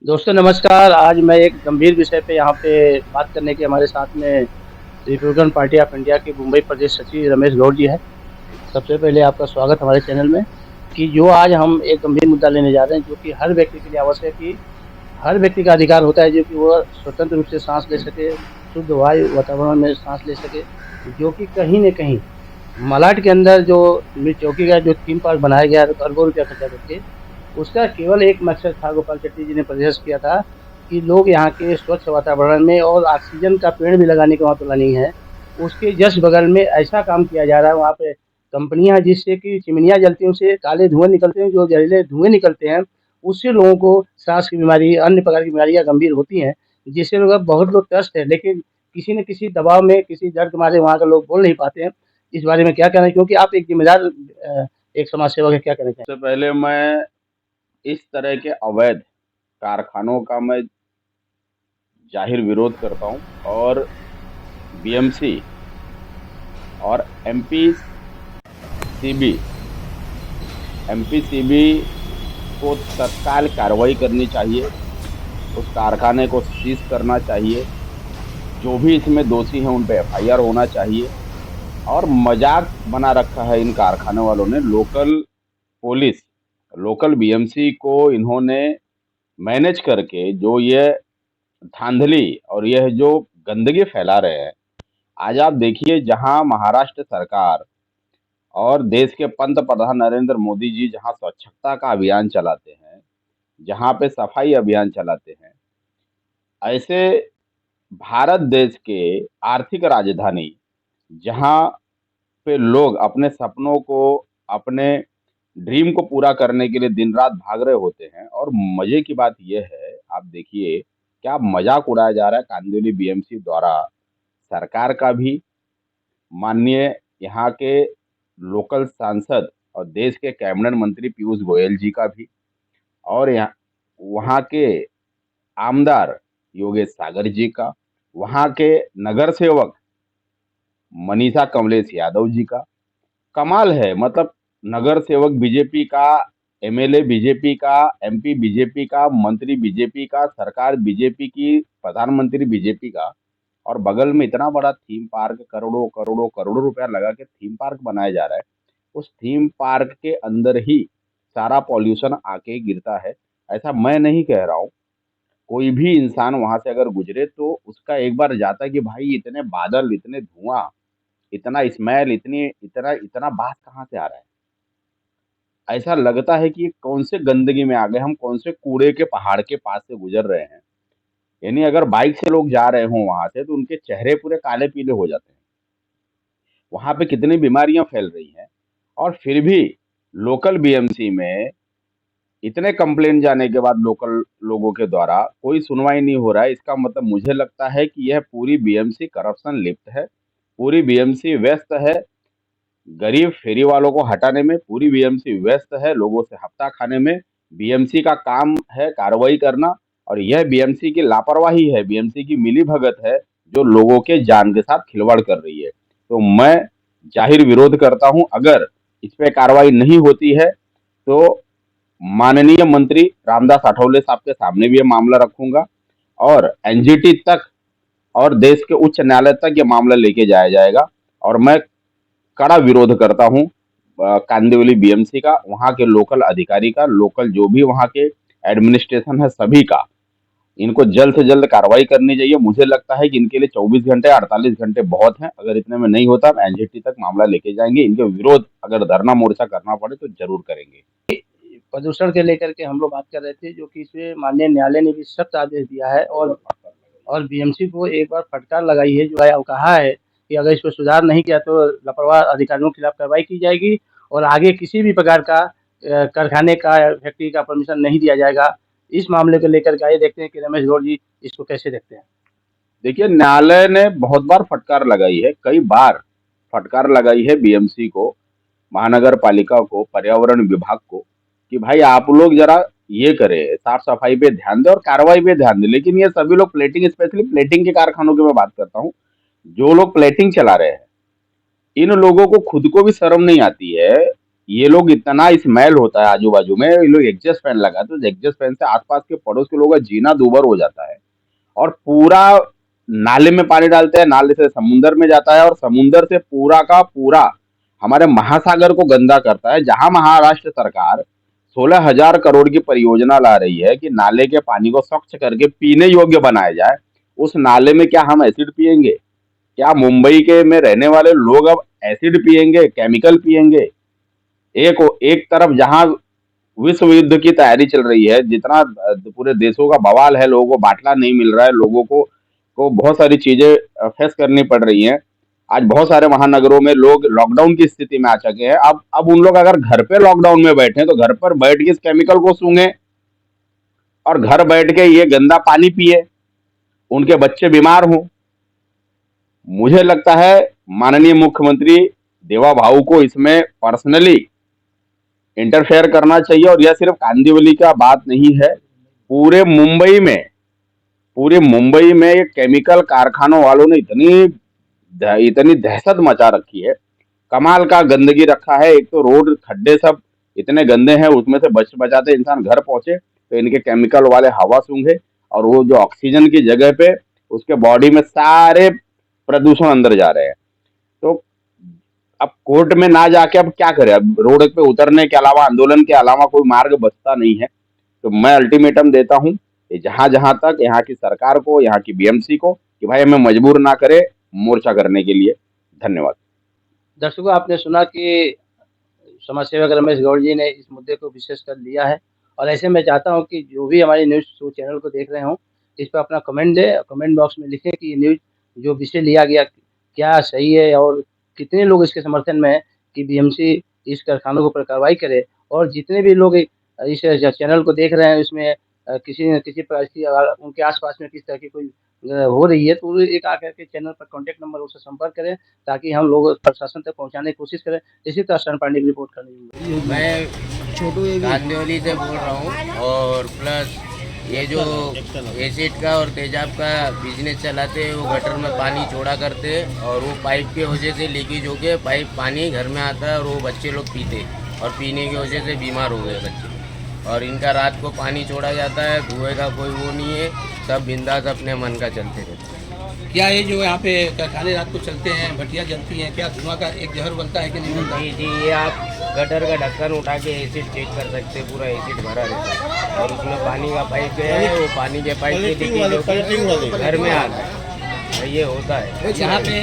दोस्तों नमस्कार। आज मैं एक गंभीर विषय पे यहाँ पे बात करने के हमारे साथ में रिपब्लिकन पार्टी ऑफ इंडिया के मुंबई प्रदेश सचिव रमेश गौड़ जी हैं। सबसे पहले आपका स्वागत हमारे चैनल में। कि जो आज हम एक गंभीर मुद्दा लेने जा रहे हैं, जो कि हर व्यक्ति के लिए आवश्यक है कि हर व्यक्ति का अधिकार होता है जो कि वो स्वतंत्र रूप से सांस ले सके, शुद्ध वायु वातावरण में सांस ले सके। जो कि कहीं न कहीं मलाड के अंदर जो मिर्च चौकी का जो थीम पार्क बनाया गया है अरबों रुपया खर्चा करके, उसका केवल एक मकसद था, गोपाल शेट्टी जी ने प्रयास किया था कि लोग यहाँ के स्वच्छ वातावरण में और ऑक्सीजन का पेड़ भी लगाने का वहाँ प्लानिंग है। उसके जस्ट बगल में ऐसा काम किया जा रहा है, वहाँ पे कंपनियाँ जिससे कि चिमनियाँ जलती हैं, उससे काले धुएँ निकलते हैं, जो जहरीले धुएँ निकलते हैं, उससे लोगों को साँस की बीमारी, अन्य प्रकार की बीमारियाँ गंभीर होती हैं, जिससे लोग अब बहुत लोग त्रस्त हैं, लेकिन किसी न किसी दबाव में, किसी डर के मारे वहाँ के लोग बोल नहीं पाते हैं। इस बारे में क्या कहना है? क्योंकि आप एक ज़िम्मेदार एक समाज सेवक हैं, क्या कहना चाहेंगे? सबसे पहले मैं इस तरह के अवैध कारखानों का मैं जाहिर विरोध करता हूं और बीएमसी और एमपीसीबी को तत्काल कार्रवाई करनी चाहिए। उस कारखाने को सीज करना चाहिए। जो भी इसमें दोषी हैं उन पे एफआईआर होना चाहिए। और मजाक बना रखा है इन कारखाने वालों ने। पुलिस लोकल बीएमसी को इन्होंने मैनेज करके जो ये धांधली और यह जो गंदगी फैला रहे हैं। आज आप देखिए, जहां महाराष्ट्र सरकार और देश के पंत प्रधान नरेंद्र मोदी जी जहां स्वच्छता का अभियान चलाते हैं, जहां पे सफाई अभियान चलाते हैं, ऐसे भारत देश के आर्थिक राजधानी जहां पे लोग अपने सपनों को, अपने ड्रीम को पूरा करने के लिए दिन रात भाग रहे होते हैं। और मजे की बात यह है, आप देखिए क्या मजाक उड़ाया जा रहा है कांदिवली बीएमसी द्वारा। सरकार का भी, माननीय यहाँ के लोकल सांसद और देश के कैबिनेट मंत्री पीयूष गोयल जी का भी, और यहाँ वहाँ के आमदार योगेश सागर जी का, वहाँ के नगर सेवक मनीषा कमलेश यादव जी का। कमाल है, मतलब नगर सेवक बीजेपी का, एमएलए बीजेपी का, एमपी बीजेपी का, मंत्री बीजेपी का, सरकार बीजेपी की, प्रधानमंत्री बीजेपी का, और बगल में इतना बड़ा थीम पार्क, करोड़ों करोड़ों करोड़ों रुपया लगा के थीम पार्क बनाया जा रहा है। उस थीम पार्क के अंदर ही सारा पॉल्यूशन आके गिरता है। ऐसा मैं नहीं कह रहा हूँ। कोई भी इंसान वहां से अगर गुजरे तो उसका एक बार जाता है कि भाई इतने बादल, इतने धुआं, इतना स्मेल, इतनी इतना इतना बात कहाँ से आ रहा है। ऐसा लगता है कि कौन से गंदगी में आ गए हम, कौन से कूड़े के पहाड़ के पास से गुजर रहे हैं। यानी अगर बाइक से लोग जा रहे हों वहां से तो उनके चेहरे पूरे काले पीले हो जाते हैं। वहां पे कितनी बीमारियां फैल रही हैं। और फिर भी लोकल बीएमसी में इतने कंप्लेन जाने के बाद लोकल लोगों के द्वारा कोई सुनवाई नहीं हो रहा है। इसका मतलब मुझे लगता है कि यह पूरी बीएमसी करप्शन लिप्त है। पूरी बीएमसी व्यस्त है गरीब फेरी वालों को हटाने में। पूरी बीएमसी व्यस्त है लोगों से हफ्ता खाने में। बीएमसी का काम है कार्रवाई करना, और यह बीएमसी की लापरवाही है, बीएमसी की मिली भगत है जो लोगों के जान के साथ खिलवाड़ कर रही है। तो मैं जाहिर विरोध करता हूं। अगर इस पे कार्रवाई नहीं होती है तो माननीय मंत्री रामदास आठवले साहब के सामने भी ये मामला रखूंगा, और एनजीटी तक और देश के उच्च न्यायालय तक ये मामला लेके जाया जाएगा। और मैं कड़ा विरोध करता हूँ कांदिवली बीएमसी का, वहाँ के लोकल अधिकारी का, लोकल जो भी वहाँ के एडमिनिस्ट्रेशन है सभी का। इनको जल्द से जल्द कार्रवाई करनी चाहिए। मुझे लगता है कि इनके लिए 24 घंटे, 48 घंटे बहुत हैं। अगर इतने में नहीं होता हम एनजीटी तक मामला लेके जाएंगे। इनके विरोध अगर धरना मोर्चा करना पड़े तो जरूर करेंगे। प्रदूषण के लेकर के हम लोग बात कर रहे थे, जो कि इसमें माननीय न्यायालय ने भी सख्त आदेश दिया है और बीएमसी को एक बार फटकार लगाई है, जो है और कहा है कि अगर इस पर सुधार नहीं किया तो लापरवाह अधिकारियों के खिलाफ कार्रवाई की जाएगी और आगे किसी भी प्रकार का कारखाने का या फैक्ट्री का परमिशन नहीं दिया जाएगा। इस मामले को लेकर के आइए देखते हैं कि रमेश गौड़ जी इसको कैसे देखते हैं। देखिए, न्यायालय ने बहुत बार फटकार लगाई है, कई बार फटकार लगाई है बीएमसी को, महानगर पालिका को, पर्यावरण विभाग को, कि भाई आप लोग जरा ये करें, साफ सफाई पे ध्यान दें और कार्रवाई पे ध्यान दें। लेकिन ये सभी लोग प्लेटिंग, स्पेशली प्लेटिंग के कारखानों की मैं बात करता हूँ, जो लोग प्लेटिंग चला रहे हैं, इन लोगों को खुद को भी शर्म नहीं आती है। ये लोग इतना स्मेल होता है आजू बाजू में, ये लोग एग्जॉस्ट फैन लगा तो एग्जॉस्ट फैन से आसपास के पड़ोस के लोगों का जीना दूभर हो जाता है। और पूरा नाले में पानी डालते हैं, नाले से समुंदर में जाता है और समुंदर से पूरा का पूरा हमारे महासागर को गंदा करता है। जहां महाराष्ट्र सरकार 16,000 करोड़ की परियोजना ला रही है कि नाले के पानी को स्वच्छ करके पीने योग्य बनाया जाए, उस नाले में क्या हम एसिड पिएंगे? क्या मुंबई के में रहने वाले लोग अब एसिड पिएंगे, केमिकल पिएंगे? एक एक तरफ जहां विश्व युद्ध की तैयारी चल रही है, जितना पूरे देशों का बवाल है, लोगों को बाटला नहीं मिल रहा है, लोगों को बहुत सारी चीजें फेस करनी पड़ रही हैं। आज बहुत सारे महानगरों में लोग लॉकडाउन की स्थिति में आ चुके हैं। अब उन लोग अगर घर पे लॉकडाउन में बैठे तो घर पर बैठ के इस केमिकल को सूंघे और घर बैठ के ये गंदा पानी पिए, उनके बच्चे बीमार हों। मुझे लगता है माननीय मुख्यमंत्री देवा भाऊ को इसमें पर्सनली इंटरफेयर करना चाहिए। और यह सिर्फ कांदिवली का बात नहीं है, पूरे मुंबई में ये केमिकल कारखानों वालों ने इतनी दहशत मचा रखी है, कमाल का गंदगी रखा है। एक तो रोड खड्डे सब इतने गंदे हैं, उसमें से बचाते इंसान घर पहुंचे तो इनके केमिकल वाले हवा सूंघे और वो जो ऑक्सीजन की जगह पे उसके बॉडी में सारे प्रदूषण अंदर जा रहे हैं। तो अब कोर्ट में ना जाके अब क्या करें? अब रोड पे उतरने के अलावा, आंदोलन के अलावा कोई मार्ग बचता नहीं है। तो मैं अल्टीमेटम देता हूं जहां जहां तक यहाँ की सरकार को, यहाँ की बीएमसी को, कि भाई हमें मजबूर ना करे मोर्चा करने के लिए। धन्यवाद। दर्शकों, आपने सुना कि समाज सेवक रमेश गौड़ जी ने इस मुद्दे को विशेष कर लिया है। और ऐसे मैं चाहता हूं कि जो भी हमारी न्यूज़ शो चैनल को देख रहे हों, इस पर अपना कमेंट दें, कमेंट बॉक्स में लिखें कि ये न्यूज़ जो विषय लिया गया क्या सही है और कितने लोग इसके समर्थन में हैं कि बीएमसी इस कारखानों पर कार्रवाई करे। और जितने भी लोग इस चैनल को देख रहे हैं, इसमें किसी न किसी प्रकार की अगर उनके आसपास में किस तरह की कोई हो रही है, तो वो एक आकर के चैनल पर कॉन्टैक्ट नंबर उससे संपर्क करें, ताकि हम लोग प्रशासन तक पहुंचाने की कोशिश करें। इसी तरह शरण पांडे की रिपोर्ट करनी है। मैं छोटू कांदिवली से बोल रहा हूँ। और प्लस ये जो एसिड का और तेजाब का बिजनेस चलाते हैं, वो गटर में पानी छोड़ा करते हैं और वो पाइप की वजह से लीकेज हो के पाइप पानी घर में आता है और वो बच्चे लोग पीते और पीने की वजह से बीमार हो गए बच्चे। और इनका रात को पानी छोड़ा जाता है, धुएं का कोई वो नहीं है, सब बिंदास अपने मन का चलते रहते हैं। क्या ये जो यहाँ पे कारखाने रात को चलते हैं, भट्टियाँ जलती हैं, क्या धुआं का एक जहर बनता है कि नहीं बनता? जी जी, ये आप गटर का ढक्कन उठा के एसिड चेक कर सकते हैं, पूरा एसिड भरा रहता है और उसमें पानी का पाइप गया है, वो पानी के पाइप की लीकेज घर में आ गया, ये होता है। यहाँ पे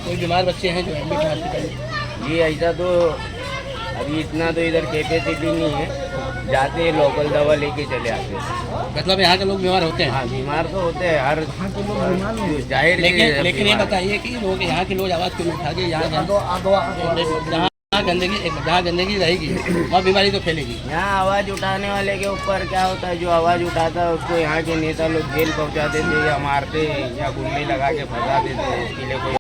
कोई बीमार बच्चे हैं जो एडमिट हैं हॉस्पिटल? ये ऐसा तो अभी इतना तो इधर कैपेसिटी नहीं है, जाते हैं लोकल दवा लेके चले आते हैं। मतलब यहाँ के लोग बीमार होते हैं? हाँ, बीमार तो होते हैं हर जाहिर। लेकिन ये बताइए कि लोग यहाँ के लोग आवाज़ क्यों नहीं उठा के यहाँ जहाँ गंदगी रहेगी वहाँ बीमारी तो फैलेगी। यहाँ आवाज़ उठाने वाले के ऊपर क्या होता है, जो आवाज़ उठाता है उसको यहाँ के नेता लोग जेल पहुँचा देते या मारते या गुंडे लगा के फंसा देते, इसके लिए कोई